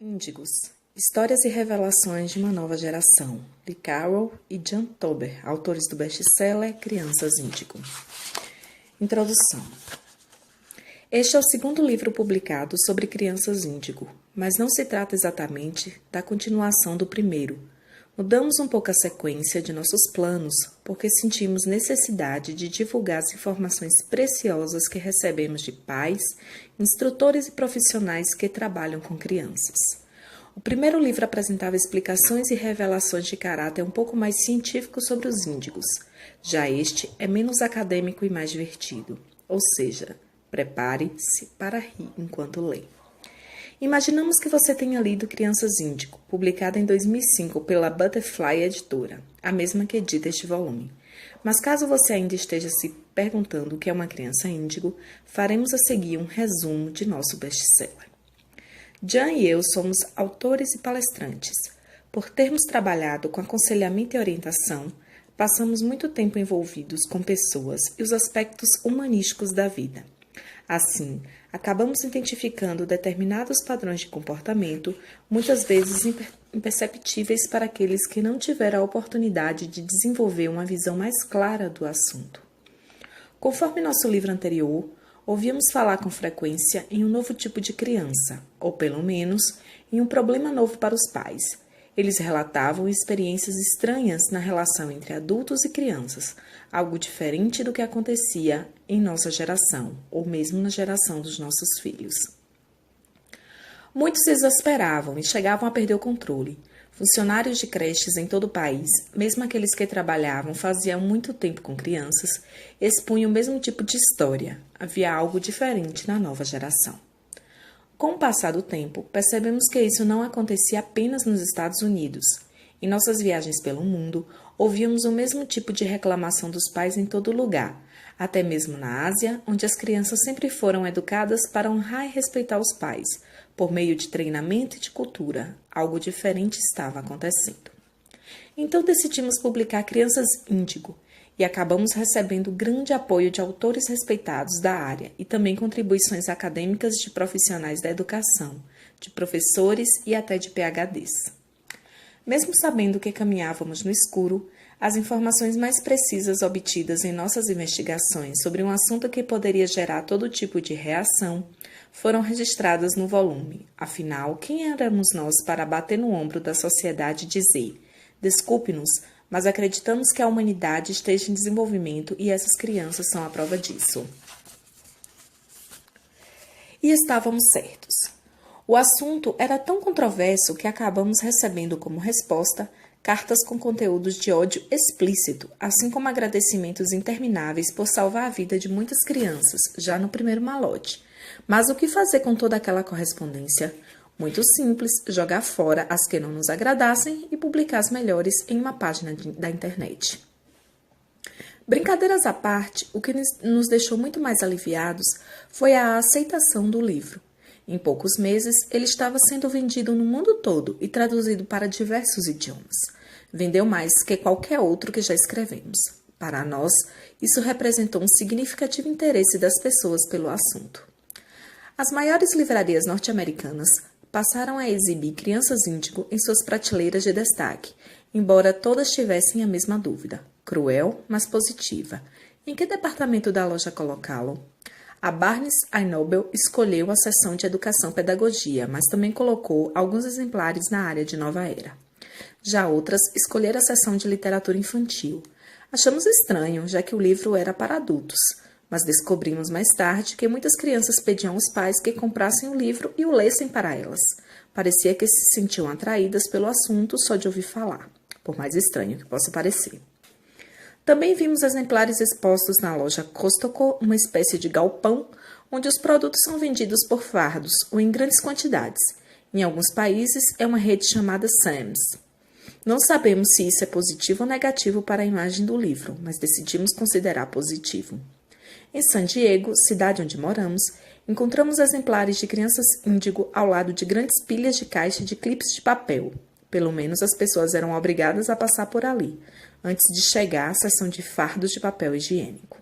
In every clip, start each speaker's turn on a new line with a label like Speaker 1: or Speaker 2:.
Speaker 1: Índigos, Histórias e Revelações de uma Nova Geração, de Carol e Jan Tober, autores do best-seller Crianças Índigo. Introdução. Este é o segundo livro publicado sobre crianças índigo, mas não se trata exatamente da continuação do primeiro. Mudamos um pouco a sequência de nossos planos porque sentimos necessidade de divulgar as informações preciosas que recebemos de pais, instrutores e profissionais que trabalham com crianças. O primeiro livro apresentava explicações e revelações de caráter um pouco mais científico sobre os índigos. Já este é menos acadêmico e mais divertido, ou seja, prepare-se para rir enquanto lê. Imaginamos que você tenha lido Crianças Índigo, publicada em 2005 pela Butterfly Editora, a mesma que edita este volume. Mas caso você ainda esteja se perguntando o que é uma criança índigo, faremos a seguir um resumo de nosso best-seller. Jan e eu somos autores e palestrantes. Por termos trabalhado com aconselhamento e orientação, passamos muito tempo envolvidos com pessoas e os aspectos humanísticos da vida. Assim, acabamos identificando determinados padrões de comportamento, muitas vezes imperceptíveis para aqueles que não tiveram a oportunidade de desenvolver uma visão mais clara do assunto. Conforme nosso livro anterior, ouvíamos falar com frequência em um novo tipo de criança, ou pelo menos em um problema novo para os pais. Eles relatavam experiências estranhas na relação entre adultos e crianças, algo diferente do que acontecia em nossa geração, ou mesmo na geração dos nossos filhos. Muitos se exasperavam e chegavam a perder o controle. Funcionários de creches em todo o país, mesmo aqueles que trabalhavam faziam muito tempo com crianças, expunham o mesmo tipo de história. Havia algo diferente na nova geração. Com o passar do tempo, percebemos que isso não acontecia apenas nos Estados Unidos. Em nossas viagens pelo mundo, ouvíamos o mesmo tipo de reclamação dos pais em todo lugar, até mesmo na Ásia, onde as crianças sempre foram educadas para honrar e respeitar os pais, por meio de treinamento e de cultura. Algo diferente estava acontecendo. Então decidimos publicar Crianças Índigo, e acabamos recebendo grande apoio de autores respeitados da área e também contribuições acadêmicas de profissionais da educação, de professores e até de PhDs. Mesmo sabendo que caminhávamos no escuro, as informações mais precisas obtidas em nossas investigações sobre um assunto que poderia gerar todo tipo de reação foram registradas no volume. Afinal, quem éramos nós para bater no ombro da sociedade e dizer: desculpe-nos, mas acreditamos que a humanidade esteja em desenvolvimento e essas crianças são a prova disso. E estávamos certos. O assunto era tão controverso que acabamos recebendo como resposta cartas com conteúdos de ódio explícito, assim como agradecimentos intermináveis por salvar a vida de muitas crianças, já no primeiro malote. Mas o que fazer com toda aquela correspondência? Muito simples, jogar fora as que não nos agradassem e publicar as melhores em uma página da internet. Brincadeiras à parte, o que nos deixou muito mais aliviados foi a aceitação do livro. Em poucos meses, ele estava sendo vendido no mundo todo e traduzido para diversos idiomas. Vendeu mais que qualquer outro que já escrevemos. Para nós, isso representou um significativo interesse das pessoas pelo assunto. As maiores livrarias norte-americanas passaram a exibir Crianças Índigo em suas prateleiras de destaque, embora todas tivessem a mesma dúvida, cruel, mas positiva. Em que departamento da loja colocá-lo? A Barnes Noble escolheu a seção de Educação e Pedagogia, mas também colocou alguns exemplares na área de Nova Era. Já outras escolheram a seção de Literatura Infantil. Achamos estranho, já que o livro era para adultos, mas descobrimos mais tarde que muitas crianças pediam aos pais que comprassem o livro e o lessem para elas. Parecia que se sentiam atraídas pelo assunto só de ouvir falar, por mais estranho que possa parecer. Também vimos exemplares expostos na loja Costco, uma espécie de galpão, onde os produtos são vendidos por fardos ou em grandes quantidades. Em alguns países é uma rede chamada Sam's. Não sabemos se isso é positivo ou negativo para a imagem do livro, mas decidimos considerar positivo. Em San Diego, cidade onde moramos, encontramos exemplares de Crianças Índigo ao lado de grandes pilhas de caixa de clipes de papel. Pelo menos as pessoas eram obrigadas a passar por ali, antes de chegar à seção de fardos de papel higiênico.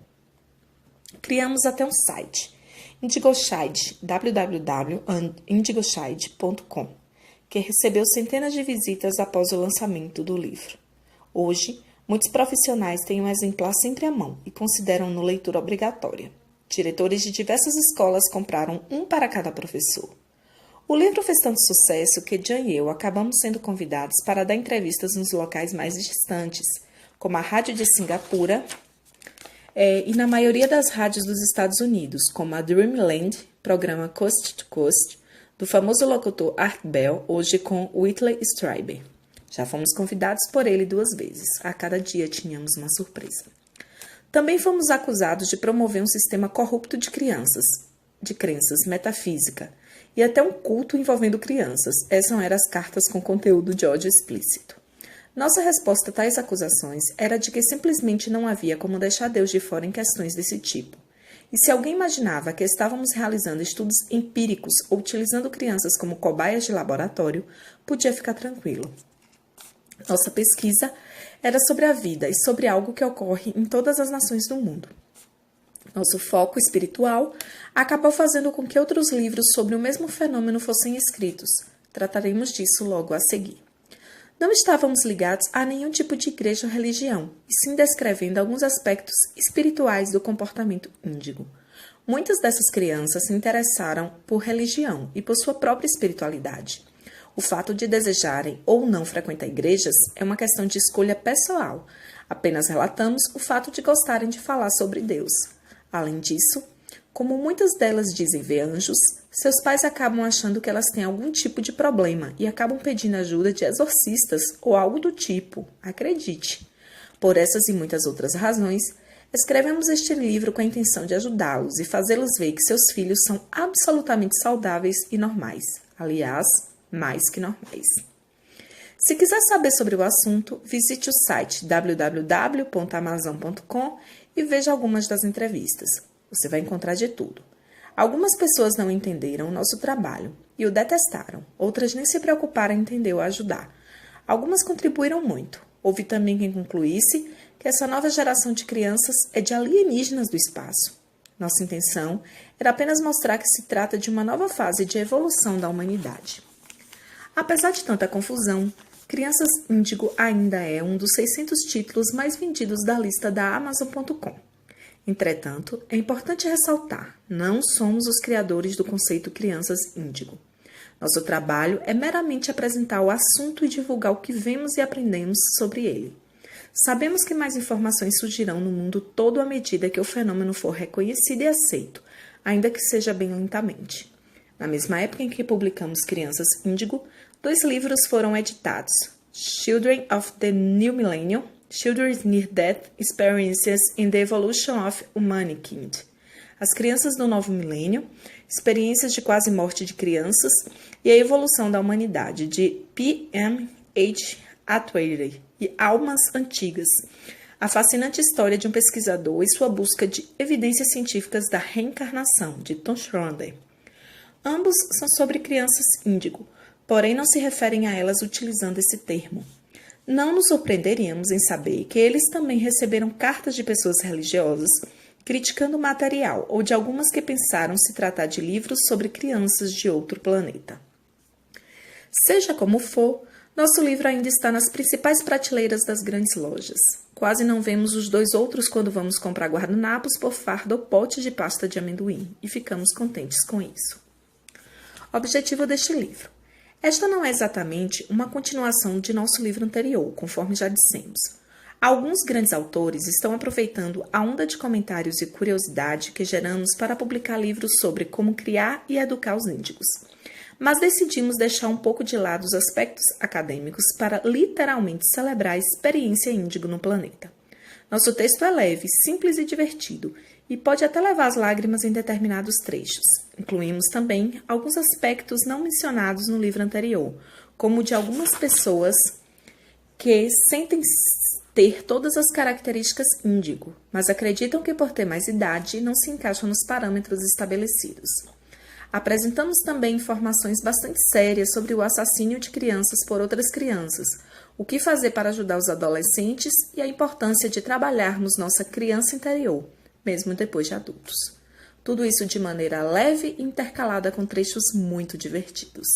Speaker 1: Criamos até um site, IndigoShide, www.indigoshide.com, que recebeu centenas de visitas após o lançamento do livro. Hoje, muitos profissionais têm um exemplar sempre à mão e consideram-no leitura obrigatória. Diretores de diversas escolas compraram um para cada professor. O livro fez tanto sucesso que Jan e eu acabamos sendo convidados para dar entrevistas nos locais mais distantes, como a Rádio de Singapura e na maioria das rádios dos Estados Unidos, como a Dreamland, programa Coast to Coast, do famoso locutor Art Bell, hoje com Whitley Strieber. Já fomos convidados por ele 2 vezes. A cada dia tínhamos uma surpresa. Também fomos acusados de promover um sistema corrupto de crenças, metafísica, e até um culto envolvendo crianças. Essas eram as cartas com conteúdo de ódio explícito. Nossa resposta a tais acusações era de que simplesmente não havia como deixar Deus de fora em questões desse tipo. E se alguém imaginava que estávamos realizando estudos empíricos ou utilizando crianças como cobaias de laboratório, podia ficar tranquilo. Nossa pesquisa era sobre a vida e sobre algo que ocorre em todas as nações do mundo. Nosso foco espiritual acabou fazendo com que outros livros sobre o mesmo fenômeno fossem escritos. Trataremos disso logo a seguir. Não estávamos ligados a nenhum tipo de igreja ou religião, e sim descrevendo alguns aspectos espirituais do comportamento índigo. Muitas dessas crianças se interessaram por religião e por sua própria espiritualidade. O fato de desejarem ou não frequentar igrejas é uma questão de escolha pessoal. Apenas relatamos o fato de gostarem de falar sobre Deus. Além disso, como muitas delas dizem ver anjos, seus pais acabam achando que elas têm algum tipo de problema e acabam pedindo ajuda de exorcistas ou algo do tipo. Acredite! Por essas e muitas outras razões, escrevemos este livro com a intenção de ajudá-los e fazê-los ver que seus filhos são absolutamente saudáveis e normais. Aliás, mais que normais. Se quiser saber sobre o assunto, visite o site www.amazon.com e veja algumas das entrevistas. Você vai encontrar de tudo. Algumas pessoas não entenderam o nosso trabalho e o detestaram. Outras nem se preocuparam em entender ou ajudar. Algumas contribuíram muito. Houve também quem concluísse que essa nova geração de crianças é de alienígenas do espaço. Nossa intenção era apenas mostrar que se trata de uma nova fase de evolução da humanidade. Apesar de tanta confusão, Crianças Índigo ainda é um dos 600 títulos mais vendidos da lista da Amazon.com. Entretanto, é importante ressaltar, não somos os criadores do conceito Crianças Índigo. Nosso trabalho é meramente apresentar o assunto e divulgar o que vemos e aprendemos sobre ele. Sabemos que mais informações surgirão no mundo todo à medida que o fenômeno for reconhecido e aceito, ainda que seja bem lentamente. Na mesma época em que publicamos Crianças Índigo, 2 livros foram editados: Children of the New Millennium, Children's Near-Death Experiences in the Evolution of Humankind. As Crianças do Novo Milênio, Experiências de Quase Morte de Crianças e a Evolução da Humanidade, de P. M. H. Atwater, e Almas Antigas, a fascinante história de um pesquisador e sua busca de evidências científicas da reencarnação, de Tom Schroeder. Ambos são sobre crianças índigo, porém não se referem a elas utilizando esse termo. Não nos surpreenderíamos em saber que eles também receberam cartas de pessoas religiosas criticando o material ou de algumas que pensaram se tratar de livros sobre crianças de outro planeta. Seja como for, nosso livro ainda está nas principais prateleiras das grandes lojas. Quase não vemos os 2 outros quando vamos comprar guardanapos por fardo ou pote de pasta de amendoim e ficamos contentes com isso. Objetivo deste livro. Esta não é exatamente uma continuação de nosso livro anterior, conforme já dissemos. Alguns grandes autores estão aproveitando a onda de comentários e curiosidade que geramos para publicar livros sobre como criar e educar os índigos. Mas decidimos deixar um pouco de lado os aspectos acadêmicos para literalmente celebrar a experiência índigo no planeta. Nosso texto é leve, simples e divertido, e pode até levar às lágrimas em determinados trechos. Incluímos também alguns aspectos não mencionados no livro anterior, como o de algumas pessoas que sentem ter todas as características índigo, mas acreditam que por ter mais idade não se encaixam nos parâmetros estabelecidos. Apresentamos também informações bastante sérias sobre o assassínio de crianças por outras crianças, o que fazer para ajudar os adolescentes e a importância de trabalharmos nossa criança interior, mesmo depois de adultos. Tudo isso de maneira leve e intercalada com trechos muito divertidos.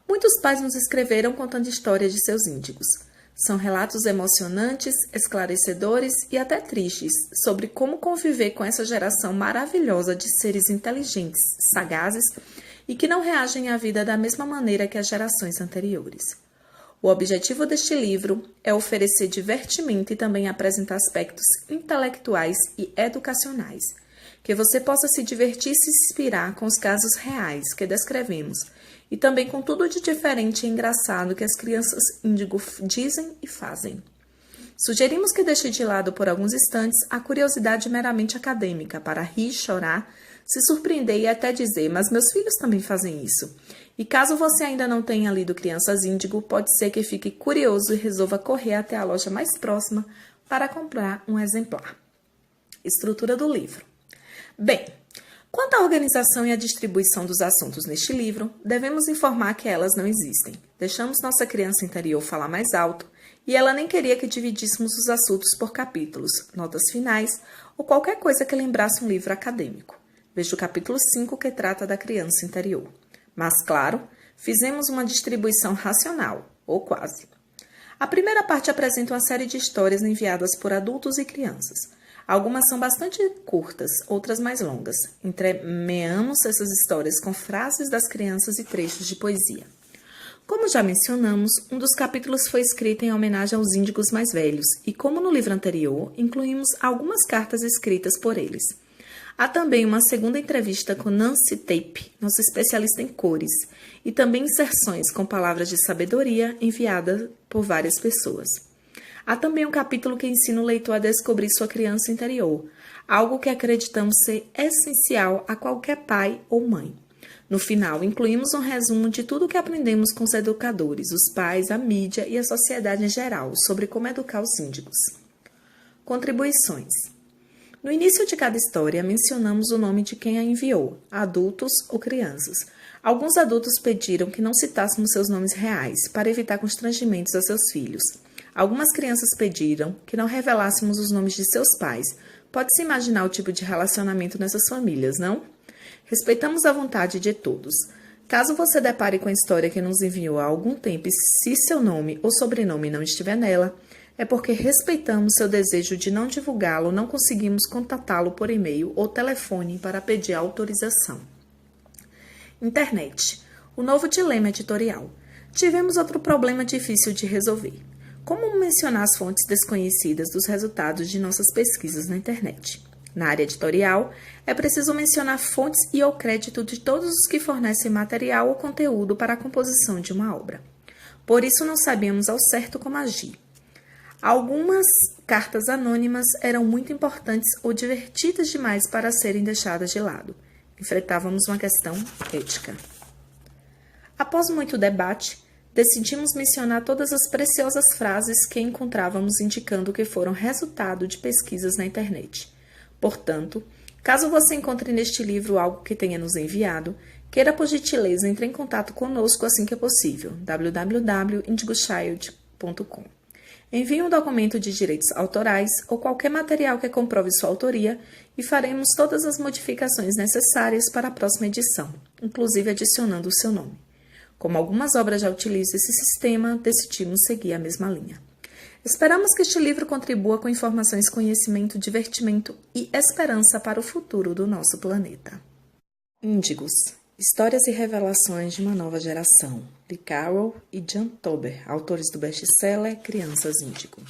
Speaker 1: Muitos pais nos escreveram contando histórias de seus índigos. São relatos emocionantes, esclarecedores e até tristes sobre como conviver com essa geração maravilhosa de seres inteligentes, sagazes e que não reagem à vida da mesma maneira que as gerações anteriores. O objetivo deste livro é oferecer divertimento e também apresentar aspectos intelectuais e educacionais, que você possa se divertir e se inspirar com os casos reais que descrevemos e também com tudo de diferente e engraçado que as crianças índigo dizem e fazem. Sugerimos que deixe de lado por alguns instantes a curiosidade meramente acadêmica para rir, chorar, se surpreender e até dizer, mas meus filhos também fazem isso. E caso você ainda não tenha lido Crianças Índigo, pode ser que fique curioso e resolva correr até a loja mais próxima para comprar um exemplar. Estrutura do livro. Bem, quanto à organização e à distribuição dos assuntos neste livro, devemos informar que elas não existem. Deixamos nossa criança interior falar mais alto e ela nem queria que dividíssemos os assuntos por capítulos, notas finais ou qualquer coisa que lembrasse um livro acadêmico. Veja o capítulo 5 que trata da criança interior. Mas, claro, fizemos uma distribuição racional, ou quase. A primeira parte apresenta uma série de histórias enviadas por adultos e crianças. Algumas são bastante curtas, outras mais longas. Entremeamos essas histórias com frases das crianças e trechos de poesia. Como já mencionamos, um dos capítulos foi escrito em homenagem aos índigos mais velhos e, como no livro anterior, incluímos algumas cartas escritas por eles. Há também uma segunda entrevista com Nancy Tape, nossa especialista em cores, e também inserções com palavras de sabedoria enviadas por várias pessoas. Há também um capítulo que ensina o leitor a descobrir sua criança interior, algo que acreditamos ser essencial a qualquer pai ou mãe. No final, incluímos um resumo de tudo o que aprendemos com os educadores, os pais, a mídia e a sociedade em geral sobre como educar os índigos. Contribuições. No início de cada história, mencionamos o nome de quem a enviou, adultos ou crianças. Alguns adultos pediram que não citássemos seus nomes reais, para evitar constrangimentos a seus filhos. Algumas crianças pediram que não revelássemos os nomes de seus pais. Pode-se imaginar o tipo de relacionamento nessas famílias, não? Respeitamos a vontade de todos. Caso você depare com a história que nos enviou há algum tempo e se seu nome ou sobrenome não estiver nela, é porque respeitamos seu desejo de não divulgá-lo ou não conseguimos contatá-lo por e-mail ou telefone para pedir autorização. Internet. O novo dilema editorial. Tivemos outro problema difícil de resolver. Como mencionar as fontes desconhecidas dos resultados de nossas pesquisas na internet? Na área editorial, é preciso mencionar fontes e o crédito de todos os que fornecem material ou conteúdo para a composição de uma obra. Por isso, não sabíamos ao certo como agir. Algumas cartas anônimas eram muito importantes ou divertidas demais para serem deixadas de lado. Enfrentávamos uma questão ética. Após muito debate, decidimos mencionar todas as preciosas frases que encontrávamos indicando que foram resultado de pesquisas na internet. Portanto, caso você encontre neste livro algo que tenha nos enviado, queira por gentileza entre em contato conosco assim que é possível, www.indigochild.com. Envie um documento de direitos autorais ou qualquer material que comprove sua autoria e faremos todas as modificações necessárias para a próxima edição, inclusive adicionando o seu nome. Como algumas obras já utilizam esse sistema, decidimos seguir a mesma linha. Esperamos que este livro contribua com informações, conhecimento, divertimento e esperança para o futuro do nosso planeta. Índigos. Histórias e revelações de uma nova geração, de Carol e Jan Tober, autores do best-seller Crianças Índigo.